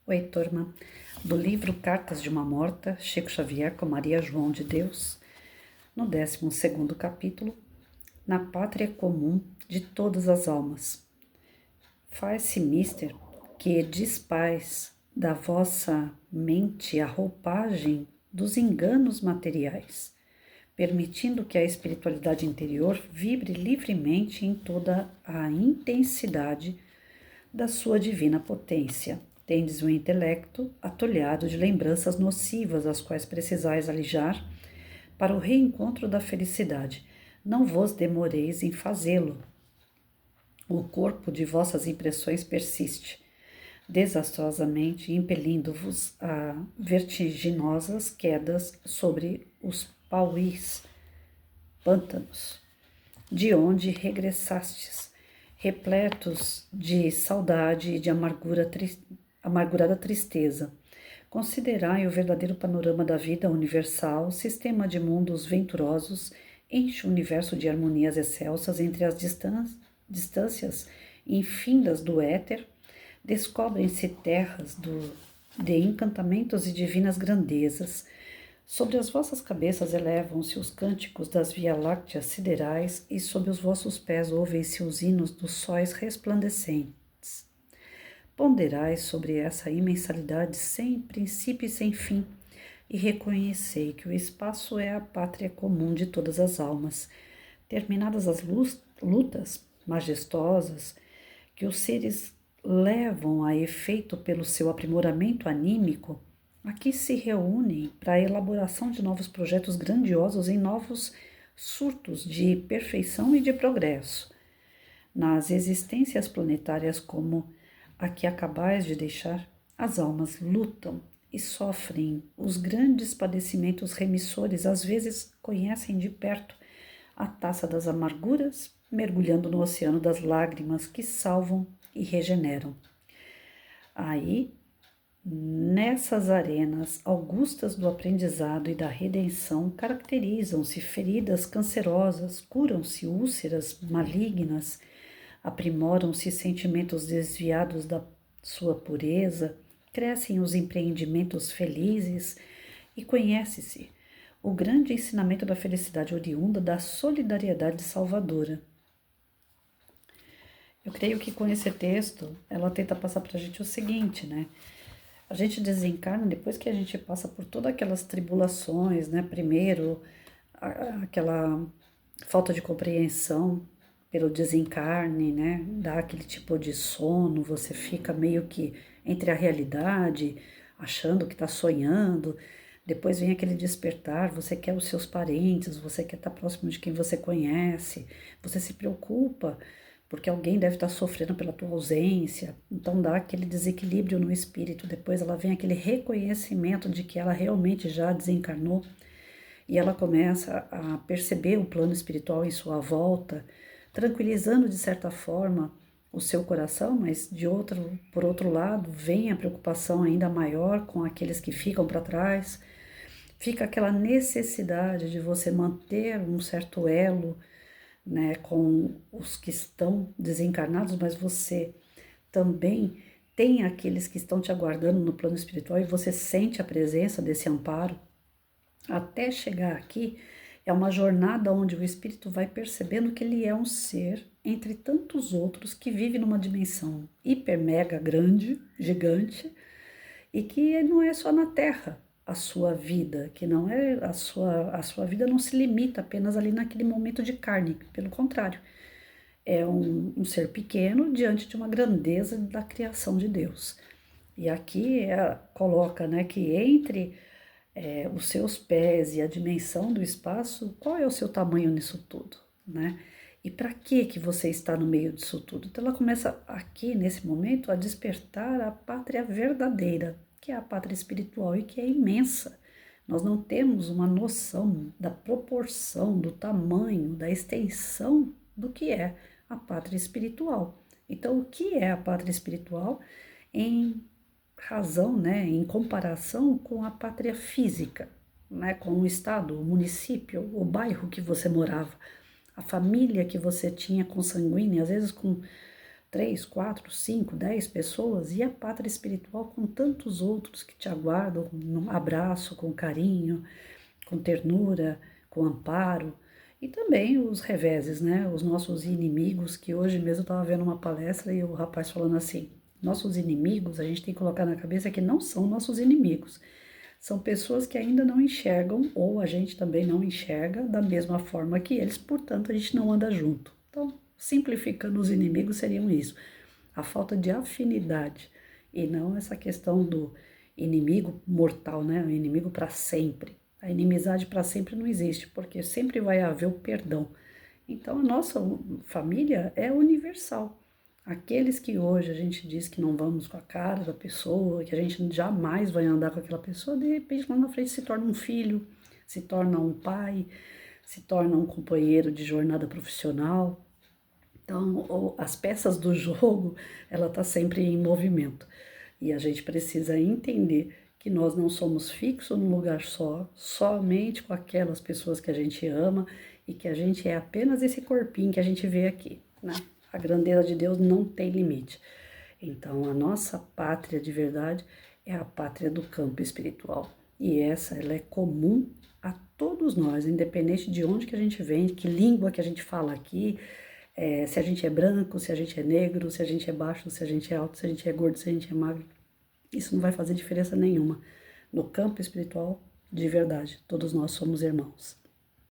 Oi, turma. Do livro Cartas de uma Morta, Chico Xavier com Maria João de Deus, no 12º capítulo, Na Pátria Comum de Todas as Almas. Faz-se mister que despais da vossa mente a roupagem dos enganos materiais, permitindo que a espiritualidade interior vibre livremente em toda a intensidade da sua divina potência. Tendes o intelecto atolhado de lembranças nocivas, as quais precisais alijar para o reencontro da felicidade. Não vos demoreis em fazê-lo. O corpo de vossas impressões persiste, desastrosamente impelindo-vos a vertiginosas quedas sobre os pauis, pântanos, de onde regressastes, repletos de saudade e de amargurada tristeza. Considerai o verdadeiro panorama da vida universal, sistema de mundos venturosos, enche o universo de harmonias excelsas entre as distâncias infindas do éter, descobrem-se terras de encantamentos e divinas grandezas. Sobre as vossas cabeças elevam-se os cânticos das Via-Lácteas siderais e sob os vossos pés ouvem-se os hinos dos sóis resplandecentes. Ponderai sobre essa imensalidade sem princípio e sem fim, e reconhecei que o espaço é a pátria comum de todas as almas. Terminadas as lutas majestosas que os seres levam a efeito pelo seu aprimoramento anímico, aqui se reúnem para a elaboração de novos projetos grandiosos em novos surtos de perfeição e de progresso. Nas existências planetárias como a que acabais de deixar, as almas lutam e sofrem os grandes padecimentos remissores, às vezes conhecem de perto a taça das amarguras, mergulhando no oceano das lágrimas que salvam e regeneram. Aí, nessas arenas augustas do aprendizado e da redenção, caracterizam-se feridas cancerosas, curam-se úlceras malignas, aprimoram-se sentimentos desviados da sua pureza, crescem os empreendimentos felizes e conhece-se o grande ensinamento da felicidade oriunda da solidariedade salvadora. Eu creio que com esse texto ela tenta passar para a gente o seguinte, né? A gente desencarna depois que a gente passa por todas aquelas tribulações, né? Primeiro, aquela falta de compreensão pelo desencarne, né? Dá aquele tipo de sono, você fica meio que entre a realidade, achando que está sonhando. Depois vem aquele despertar, você quer os seus parentes, você quer estar próximo de quem você conhece, você se preocupa porque alguém deve estar sofrendo pela tua ausência, então dá aquele desequilíbrio no espírito, depois ela vem aquele reconhecimento de que ela realmente já desencarnou e ela começa a perceber o plano espiritual em sua volta, tranquilizando de certa forma o seu coração, mas por outro lado, vem a preocupação ainda maior com aqueles que ficam para trás, fica aquela necessidade de você manter um certo elo, né, com os que estão desencarnados, mas você também tem aqueles que estão te aguardando no plano espiritual e você sente a presença desse amparo. Até chegar aqui, é uma jornada onde o espírito vai percebendo que ele é um ser entre tantos outros que vive numa dimensão hiper mega grande, gigante, e que não é só na Terra a sua vida, que não é a sua vida não se limita apenas ali naquele momento de carne, pelo contrário, é um ser pequeno diante de uma grandeza da criação de Deus. E aqui coloca, né, que entre os seus pés e a dimensão do espaço, qual é o seu tamanho nisso tudo, né? E para que você está no meio disso tudo? Então ela começa aqui, nesse momento, a despertar a pátria verdadeira, que é a pátria espiritual e que é imensa. Nós não temos uma noção da proporção, do tamanho, da extensão do que é a pátria espiritual. Então, o que é a pátria espiritual em razão, né, em comparação com a pátria física, né, com o estado, o município, o bairro que você morava, a família que você tinha consanguínea, às vezes com 3, 4, 5, 10 pessoas, e a pátria espiritual com tantos outros que te aguardam com um abraço, com carinho, com ternura, com amparo, e também os reveses, né? Os nossos inimigos, que hoje mesmo eu estava vendo uma palestra e o rapaz falando assim, nossos inimigos, a gente tem que colocar na cabeça que não são nossos inimigos, são pessoas que ainda não enxergam, ou a gente também não enxerga da mesma forma que eles, portanto a gente não anda junto. Então, simplificando, os inimigos seriam isso, a falta de afinidade, e não essa questão do inimigo mortal, né? O inimigo para sempre. A inimizade para sempre não existe, porque sempre vai haver o perdão. Então, a nossa família é universal. Aqueles que hoje a gente diz que não vamos com a cara da pessoa, que a gente jamais vai andar com aquela pessoa, de repente lá na frente se torna um filho, se torna um pai, se torna um companheiro de jornada profissional. Então, as peças do jogo, ela está sempre em movimento. E a gente precisa entender que nós não somos fixos num lugar só, somente com aquelas pessoas que a gente ama e que a gente é apenas esse corpinho que a gente vê aqui, né? A grandeza de Deus não tem limite. Então, a nossa pátria de verdade é a pátria do campo espiritual. E essa, ela é comum a todos nós, independente de onde que a gente vem, que língua que a gente fala aqui, se a gente é branco, se a gente é negro, se a gente é baixo, se a gente é alto, se a gente é gordo, se a gente é magro. Isso não vai fazer diferença nenhuma. No campo espiritual, de verdade, todos nós somos irmãos.